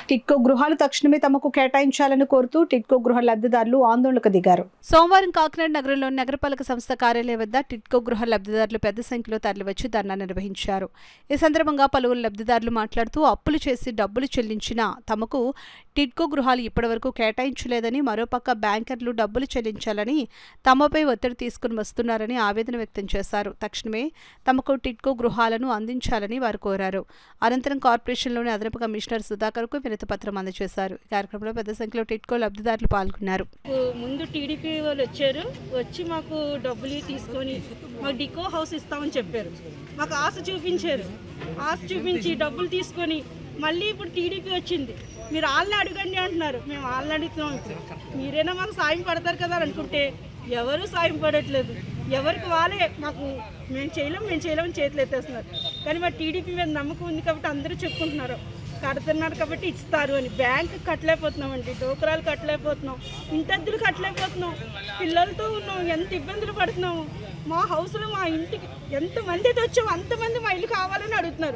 టిడ్కో గృహాలు తక్షణమే తమకు కేటాయించాలని కోరుతూ టిడ్కో గృహ లబ్ధిదారులు ఆందోళనకు దిగారు. సోమవారం కాకినాడ నగరంలోని నగరపాలక సంస్థ కార్యాలయం వద్ద టిడ్కో గృహ లబ్ధిదారులు పెద్ద సంఖ్యలో తరలివచ్చి ధర్నా నిర్వహించారు. ఈ సందర్భంగా పలువురు లబ్ధిదారులు మాట్లాడుతూ అప్పులు చేసి డబ్బులు చెల్లించినా తమకు టిడ్కో గృహాలు ఇప్పటివరకు కేటాయించలేదని, మరోపక్క బ్యాంకర్లు డబ్బులు చెల్లించాలని తమపై ఒత్తిడి తీసుకుని వస్తున్నారని ఆవేదన వ్యక్తం చేశారు. తక్షణమే తమకు టిడ్కో గృహాలను అందించాలని వారు కోరారు. అనంతరం కార్పొరేషన్లోని అదనపు కమిషనర్ సుధాకర్కు వినతిపత్రం అందజేశారు. ఈ కార్యక్రమంలో పెద్ద సంఖ్యలో టిడ్కో లబ్ధిదారులు పాల్గొన్నారు. ముందు టీడీపీ వాళ్ళు వచ్చి మాకు డబ్బులు తీసుకొని మాకు డికో హౌస్ ఇస్తామని చెప్పారు. మాకు ఆశ చూపించి డబ్బులు తీసుకొని మళ్ళీ ఇప్పుడు టీడీపీ వచ్చింది. మీరు వాళ్ళని అడగండి అంటున్నారు. మేము వాళ్ళని అడుగుతున్నాం. ఇప్పుడు మీరైనా మాకు సాయం పడతారు కదా అని అనుకుంటే ఎవరు సాయం పడట్లేదు. ఎవరికి వాళ్ళే మాకు మేము చేయలేం చేతులు ఎత్తేస్తున్నారు. కానీ మా టీడీపీ మీద నమ్మకం ఉంది కాబట్టి అందరూ చెప్పుకుంటున్నారు, కడుతున్నారు కాబట్టి ఇస్తారు అని. బ్యాంక్ కట్టలేకపోతున్నాం అండి, డోకరాలు కట్టలేకపోతున్నాం, ఇంటద్దులు కట్టలేకపోతున్నాం, పిల్లలతో ఉన్నాం, ఎంత ఇబ్బందులు పడుతున్నాము. మా హౌస్లో మా ఇంటికి ఎంతమంది అయితే వచ్చాము అంతమంది మా ఇల్లు కావాలని అడుగుతున్నారు.